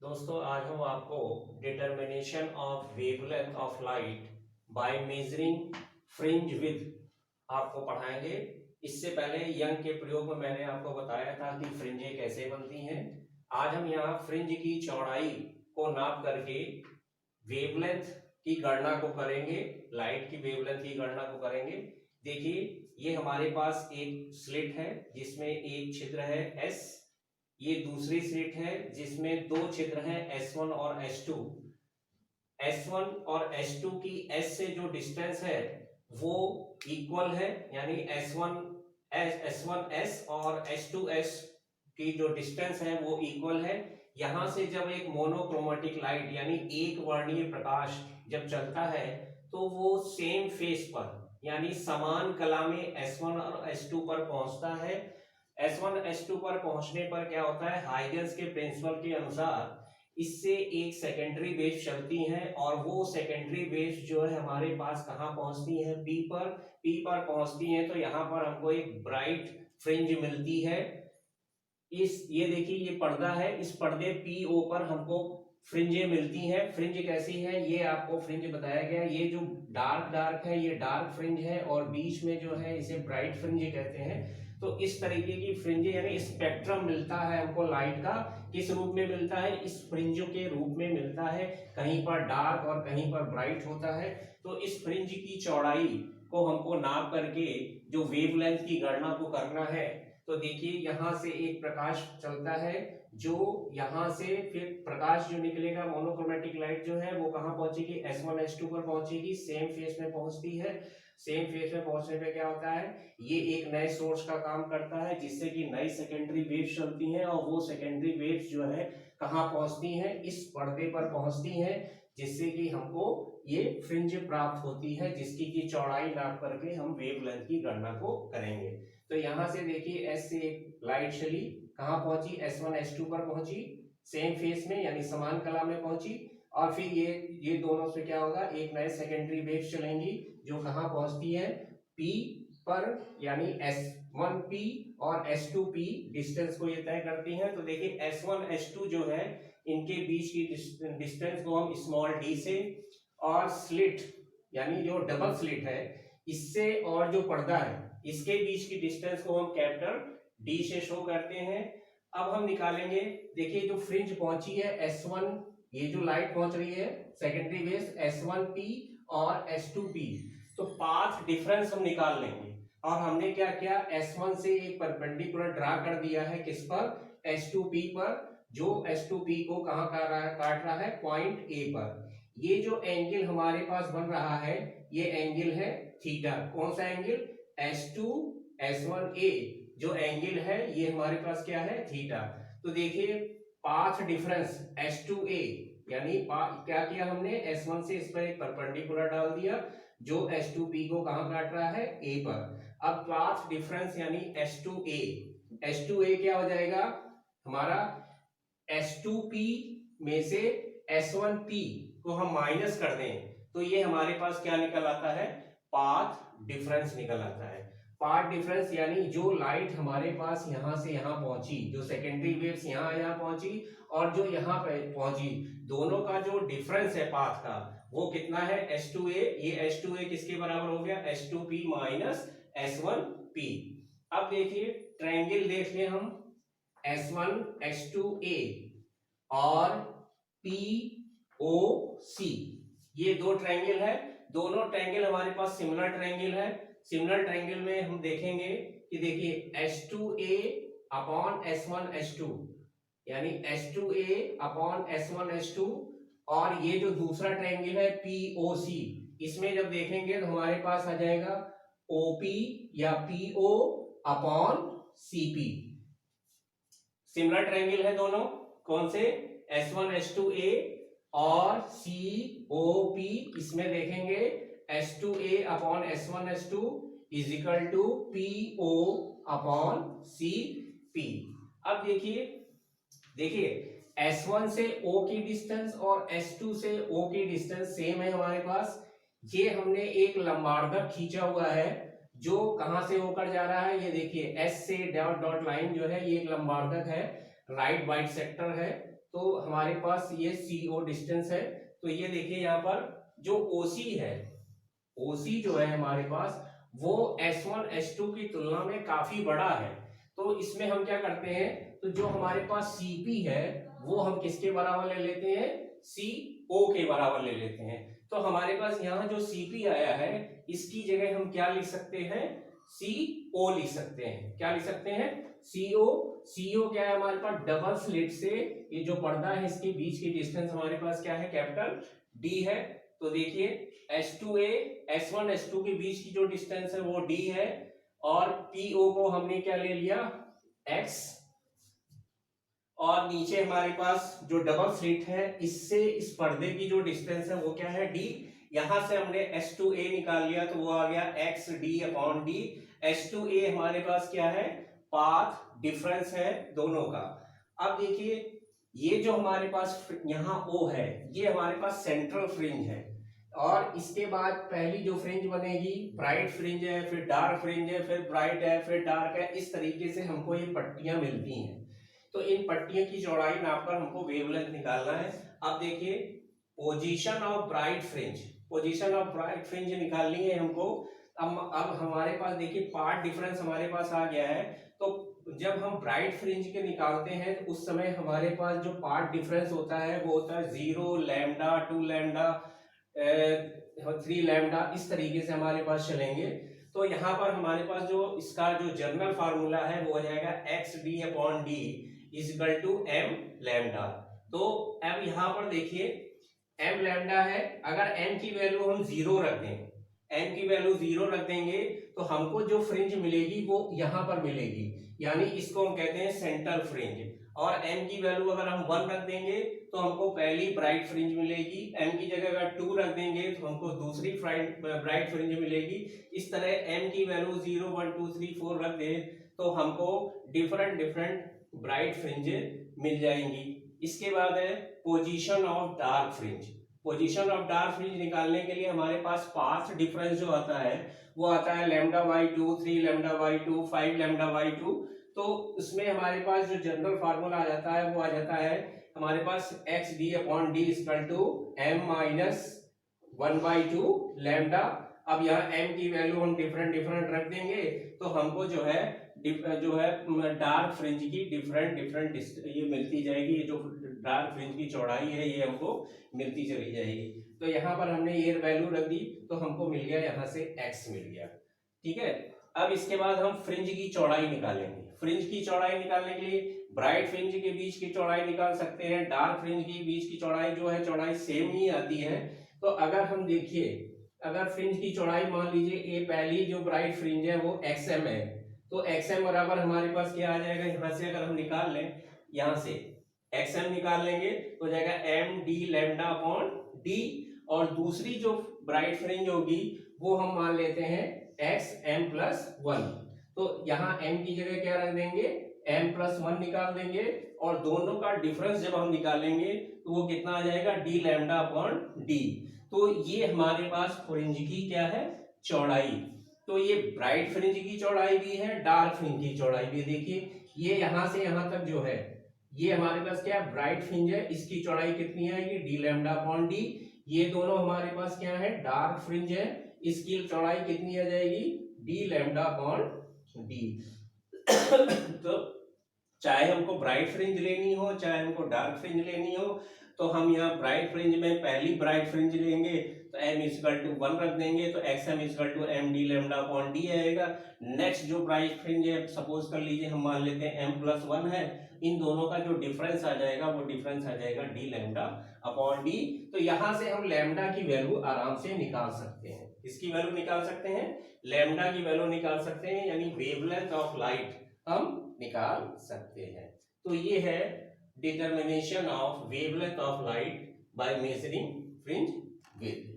दोस्तों आज हम आपको determination of wavelength of light by measuring fringe width आपको पढ़ाएंगे। इससे पहले यंग के प्रयोग में मैंने आपको बताया था कि फ्रिंजें कैसे बनती हैं। आज हम यहाँ फ्रिंज की चौड़ाई को नाप करके वेवलेंथ की गणना को करेंगे, लाइट की वेवलेंथ की गणना को करेंगे। देखिए ये हमारे पास एक स्लिट है जिसमें एक छिद्र है S, ये दूसरी स्लिट है जिसमें दो छिद्र हैं S1 और S2। S1 और S2 की S से जो डिस्टेंस है वो इक्वल है, यानी S1S और S2S की जो डिस्टेंस है वो इक्वल है। यहां से जब एक मोनोक्रोमेटिक लाइट यानी एक वर्णीय प्रकाश जब चलता है तो वो सेम फेस पर यानी समान कला में S1 और S2 पर पहुंचता है। S1 S2 पर पहुंचने पर क्या होता है, हाइगन्स के प्रिंसिपल के अनुसार इससे एक सेकेंडरी वेव चलती हैं और वो सेकेंडरी वेव जो है हमारे पास कहाँ पहुंचती है, P पर पहुंचती हैं। तो यहाँ पर हमको एक ब्राइट फ्रिंज मिलती है। ये देखिए ये पर्दा है, इस पर्दे PO पर हमको फ्रिंजें मिलती हैं। फ्रिंज कैसी है ये आपको फ्रिंज बताया गया। ये जो डार्क है ये डार्क फ्रिंज है और बीच में जो है इसे ब्राइट फ्रिंज कहते हैं। तो इस तरीके की फ्रिंज यानी स्पेक्ट्रम मिलता है हमको लाइट का। किस रूप में मिलता है, इस फ्रिंज के रूप में मिलता है। कहीं पर डार्क और कहीं पर ब्राइट होता है। तो इस फ्रिंज की चौड़ाई को हमको नाप करके जो वेवलेंथ की गणना को करना है। तो देखिए यहां से एक प्रकाश चलता है, जो यहां से फिर प्रकाश जो निकलेगा मोनोक्रोमेटिक लाइट जो है वो कहां पहुंचेगी, S1 S2 पर पहुंचेगी, सेम फेस में पहुंचती है। सेम फेस में पहुंचने पे क्या होता है, ये एक नए सोर्स का काम करता है जिससे कि नई सेकेंडरी वेव्स चलती हैं और वो सेकेंडरी वेव्स जो है कहां पहुंचती हैं, इस पर्दे पर पहुंचती हैं, जिससे कि हमको ये फ्रिंज प्राप्त होती है जिसकी की चौड़ाई नाप करके हम वेवलेंथ की गणना को करेंगे। तो यहां से देखिए S से एक लाइट चली, कहां पहुंची, S1 S2 पर पहुंची, सेम फेस में यानी समान कला में पहुंची। और फिर ये दोनों से क्या होगा, एक नए सेकेंडरी वेव्स चलेंगी जो कहां पहुंचती है, P पर, यानी S1P और S2P डिस्टेंस को ये तय करती हैं। तो देखिए S1 S2 जो है इनके बीच की डिस्टेंस को हम स्मॉल d से, और स्लिट यानी जो डबल स्लिट है इससे और जो पर्दा है इसके बीच की डिस्टेंस को हम कैपिटल D से शो करते हैं। अब हम निकालेंगे, देखिए जो फ्रिंज पहुंची है S1, ये जो लाइट पहुंच रही है सेकेंडरी वेव S1P और S2P, तो पाथ डिफरेंस हम निकाल लेंगे। और हमने क्या किया, S1 से एक परपेंडिकुलर ड्रा कर दिया है किस पर, S2P पर, जो S2P को कहां काट रहा है, पॉइंट A पर। ये जो एंगल हमारे पास बन रहा है ये एंगल है थीटा। कौन सा एंगल, S2 S1A जो एंगल है ये हमारे पास क्या है, थीटा। तो देखिए पाथ डिफरेंस S2A यानी क्या किया हमने, S1 से इस पर एक परपेंडिकुलर डाल दिया जो S2P को कहां काट रहा है, A पर। अब पाथ डिफरेंस यानी S2A क्या हो जाएगा हमारा, S2P में से S1P को हम माइनस कर दें तो ये हमारे पास क्या निकल आता है, पाथ डिफरेंस निकल आता है। पाथ डिफरेंस यानी जो लाइट हमारे पास यहां से यहां पहुंची, जो सेकेंडरी वेव्स यहां पहुंची और जो यहां पे पहुंची, दोनों का जो डिफरेंस है पाथ का वो कितना है, S2A। ये S2A किसके बराबर हो गया, S2P माइनस S1P। अब देखिए ट्रायंगल देख लें हम, S1 S2A और POC, ये दो ट्रायंगल है। दोनों ट्रायंगल हमारे पास सिमिलर ट्रायंगल है। सिमिलर ट्रायंगल में हम देखेंगे कि देखिए S2A अपॉन S1 S2 यानी S2A अपॉन S1 S2, और ये जो दूसरा ट्रायंगल है POC, इसमें जब देखेंगे तो हमारे पास आ जाएगा OP या PO upon CP। Similar triangle है दोनों, कौन से, S1 S2A और COP। इसमें देखेंगे S2A upon S1 S2 is equal to PO upon CP। अब देखिए S1 से O की डिस्टेंस और S2 से O की डिस्टेंस सेम है हमारे पास। ये हमने एक लंबार्धक खींचा हुआ है जो कहां से होकर जा रहा है, ये देखिए S से डॉट डॉट लाइन जो है ये एक लंबार्धक है, राइट बाइसेक्टर है। तो हमारे पास ये CO डिस्टेंस है। तो ये देखिए यहाँ पर जो OC है, OC जो है हमारे पास वो S1 S2 की तुलना में काफी बड़ा है। तो इसमें हम क्या करते हैं, तो जो हमारे पास CP है वो हम किसके बराबर ले लेते हैं, CO के बराबर ले लेते हैं। तो हमारे पास यहाँ जो CP आया है इसकी जगह हम क्या लिख सकते हैं, CO लिख सकते हैं। क्या लिख सकते हैं, CO क्या है हमारे पास, डबल स्लिट से ये जो पर्दा है इसके बीच की डिस्टेंस हमारे पास क्या है, कैपिटल D है। तो देखिए S2A S1 S2 के बीच की जो डिस्टेंस है वो D है, और PO को हमने क्या ले लिया, X, और नीचे हमारे पास जो डबल स्लिट है इससे इस पर्दे की जो डिस्टेंस है वो क्या है, D। यहां से हमने S2A निकाल लिया तो वो आ गया XD/D। S2A हमारे पास क्या है, पाथ डिफरेंस है दोनों का। अब देखिए ये जो हमारे पास यहाँ O है ये हमारे पास सेंट्रल फ्रिंज है, और इसके बाद पहली जो फ्रिंज बनेगी ब्राइट फ्रिंज है, फिर डार्क फ्रिंज है, फिर ब्राइट है, फिर डार्क है। इस तरीके से हमको ये पट्टियां मिलती हैं। तो इन पट्टियों की चौड़ाई नापकर हमको वेवलेंथ निकालना है। अब देखिए position of bright fringe, position of bright fringe निकालनी है हमको। अब हमारे पास देखिए पार्ट डिफरेंस हमारे पास आ गया है। तो जब हम ब्राइट फ्रिंज के निकालते हैं तो उस समय हमारे पास जो पार्ट डिफरेंस होता है वो होता है 0, लैम्डा, 2 लैम्डा, 3 लैम्डा, इस तरीके से हमारे पास चलेंगे। तो यहाँ पर हमारे पास जो इसका जो जनरल फार्मूला है वो हो जाएगा XD/D equal to M lambda. तो अब यहाँ पर देखिए M लैम्डा है, अगर M की वैल्यू हम 0 रख दें, M की वैल्यू 0 रख देंगे तो हमको जो फ्रिंज मिलेगी वो यहाँ पर मिलेगी, यानी इसको हम कहते हैं सेंटर फ्रिंज। और M की वैल्यू अगर हम 1 रख देंगे तो हमको पहली ब्राइट फ्रिंज मिलेगी, M की जगह अगर 2 रख देंगे तो हमको दूसरी ब्राइट फ्रिंज मिलेगी। इस तरह M की वैल्यू 0, 1, 2, 3, 4 रख दे तो हमको डिफरेंट डिफरेंट ब्राइट फ्रिंज मिल जाएंगी। इसके बाद है position of dark fringe. Position of dark fringe निकालने के लिए हमारे पास पाथ डिफरेंस जो आता है वो आता है λ/2, 3 λ/2, 5 λ/2। तो उसमें हमारे पास जो जनरल फार्मूला आ जाता है वो आ जाता है हमारे पास XD/D equal to M - 1/2 lambda. अब यहाँ M की वैल्यू हम डिफरेंट रख देंगे तो हमको जो है डार्क फ्रिंज की डिफरेंट ये मिलती जाएगी। ये जो डार्क फ्रिंज की चौड़ाई है ये हमको मिलती चली जाएगी। तो यहाँ पर हमने ये वैल्यू रख दी तो हमको मिल गया यहाँ से X मिल गया, ठीक है। अब इसके बाद हम फ्रिंज की चौड़ाई निकालेंगे। फ्रिंज की चौड़ाई निकालने के लिए ब्राइट फ्रिंज के बीच की चौड़ाई निकाल सकते हैं, डार्क फ्रिंज के बीच की चौड़ाई जो है चौड़ाई सेम ही आती है। तो अगर हम देखिए अगर फ्रिंज की चौड़ाई मान लीजिए ये पहली जो ब्राइट फ्रिंज है वो XM है, तो XM बराबर हमारे पास क्या आ जाएगा, यहाँ से अगर हम निकाल लें, यहाँ से XM निकाल लेंगे तो जाएगा MD λ/D। और दूसरी जो ब्राइट फ्रिंज होगी वो हम मान लेते हैं XM+1। तो यहाँ M की जगह क्या रख देंगे, M+1 निकाल देंगे, और दोनों का डिफरेंस जब हम निकालेंगे तो वो कितना आ जाएगा, D λ/D। तो ये हमारे पास फ्रिंज की क्या है, चौड़ाई। तो ये ब्राइट फ्रिंज की चौड़ाई भी है, डार्क फ्रिंज की चौड़ाई भी। देखिए ये यहाँ से यहाँ तक जो है ये हमारे पास क्या है, ब्राइट फ्रिंज है, इसकी चौड़ाई कितनी आएगी, D λ/D। ये दोनों हमारे पास क्या है, डार्क फ्रिंज है, इसकी चौड़ाई कितनी आ जाएगी, D λ/D। तो चाहे हमको ब्राइट फ्रिंज लेनी हो चाहे हमको डार्क फ्रिंज लेनी हो, तो हम यहाँ ब्राइट फ्रिंज में पहली ब्राइट फ्रिंज लेंगे तो M = 1 रख देंगे तो XM = MD λ/D आएगा। नेक्स्ट जो ब्राइट फ्रिंज है सपोज कर लीजिए हम मान लेते हैं M+1 है, इन दोनों का जो डिफरेंस आ जाएगा वो डिफरेंस आ जाएगा D λ/D। तो यहाँ से हम लैम्डा की वैल्यू आराम से निकाल सकते हैं। इसकी वैल्यू निकाल सकते हैं, लैम्डा की वैल्यू निकाल सकते हैं, यानी वेवलेंथ ऑफ लाइट हम निकाल सकते हैं। तो ये है determination of wavelength of light by measuring fringe width.